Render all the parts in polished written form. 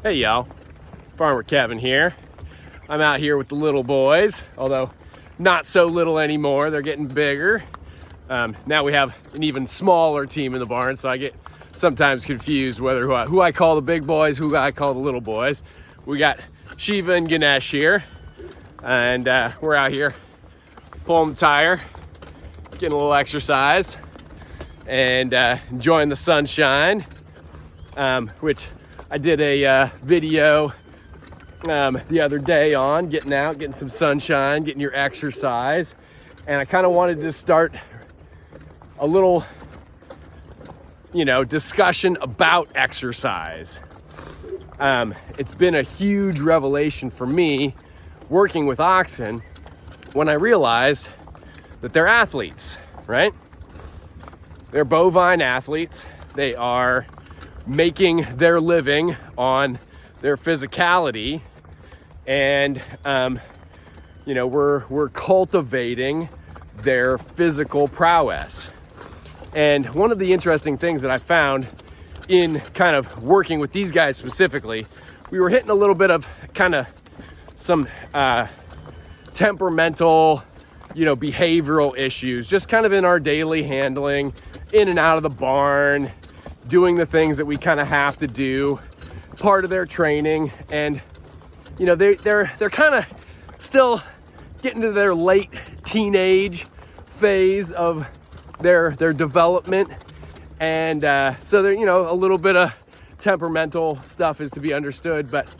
Hey y'all, Farmer Kevin here. I'm out here with the little boys, although not so little anymore. They're getting bigger. Now we have an even smaller team in the barn, so I get sometimes confused whether who I call the big boys, who I call the little boys. We got Shiva and Ganesh here, and we're out here pulling the tire, getting a little exercise, and enjoying the sunshine, which I did a video the other day on getting out, getting some sunshine, getting your exercise. And I kind of wanted to start a little, discussion about exercise. It's been a huge revelation for me working with oxen when I realized that they're athletes, right? They're bovine athletes. They are making their living on their physicality, and we're cultivating their physical prowess. And one of the interesting things that I found in kind of working with these guys specifically, we were hitting a little bit of kind of some temperamental, behavioral issues, just kind of in our daily handling, in and out of the barn, doing the things that we kind of have to do, part of their training. And they're kind of still getting to their late teenage phase of their development, and so they're a little bit of temperamental stuff is to be understood. But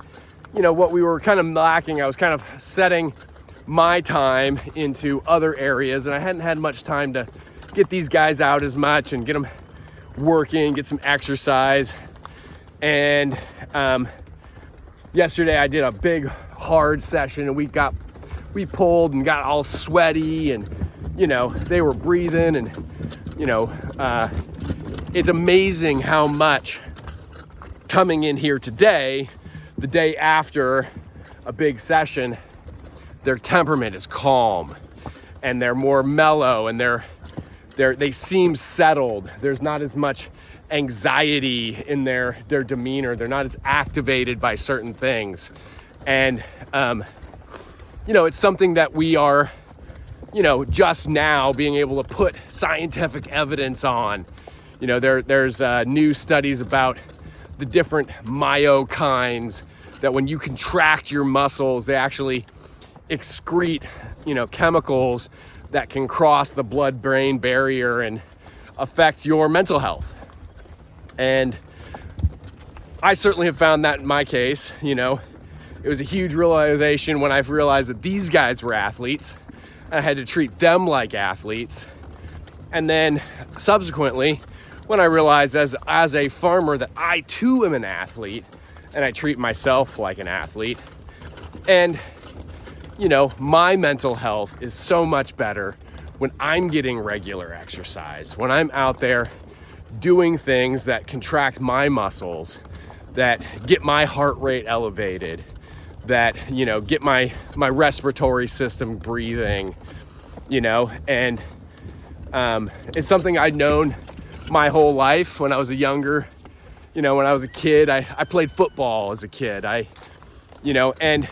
what we were kind of lacking, I was kind of setting my time into other areas, and I hadn't had much time to get these guys out as much and get them working, get some exercise. And yesterday I did a big hard session, and we pulled and got all sweaty, and they were breathing, and it's amazing how much coming in here today, the day after a big session, their temperament is calm and they're more mellow, and they seem settled. There's not as much anxiety in their demeanor. They're not as activated by certain things. And, it's something that we are, just now being able to put scientific evidence on. There's new studies about the different myokines, that when you contract your muscles, they actually excrete, chemicals that can cross the blood-brain barrier and affect your mental health. And I certainly have found that in my case. It was a huge realization when I realized that these guys were athletes. I had to treat them like athletes. And then subsequently, when I realized as a farmer that I too am an athlete, and I treat myself like an athlete. And my mental health is so much better when I'm getting regular exercise, when I'm out there doing things that contract my muscles, that get my heart rate elevated, that, get my respiratory system breathing, and it's something I'd known my whole life. When I was when I was a kid, I played football as a kid. And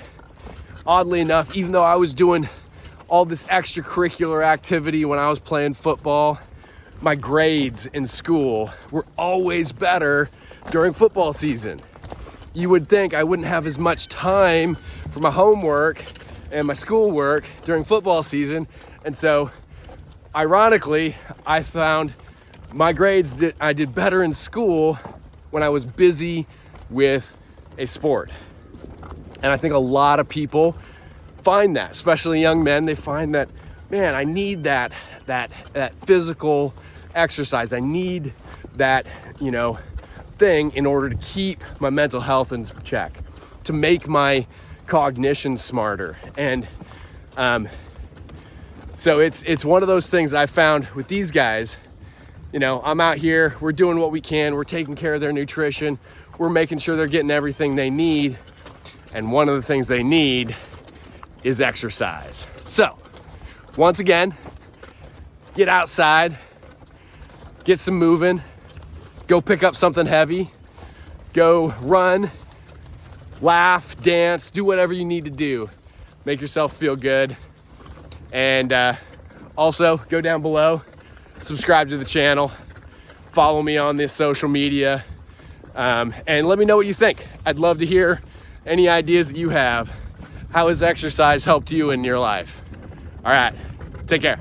oddly enough, even though I was doing all this extracurricular activity when I was playing football, my grades in school were always better during football season. You would think I wouldn't have as much time for my homework and my schoolwork during football season. And so, ironically, I found my I did better in school when I was busy with a sport. And I think a lot of people find that, especially young men, they find that, man, I need that physical exercise. I need that, thing in order to keep my mental health in check, to make my cognition smarter. And so it's one of those things that I found with these guys. I'm out here, we're doing what we can, we're taking care of their nutrition, we're making sure they're getting everything they need. And one of the things they need is exercise. So, once again, get outside, get some moving, go pick up something heavy, go run, laugh, dance, do whatever you need to do. Make yourself feel good. And also go down below, subscribe to the channel, follow me on this social media, and let me know what you think. I'd love to hear any ideas that you have. How has exercise helped you in your life? All right, take care.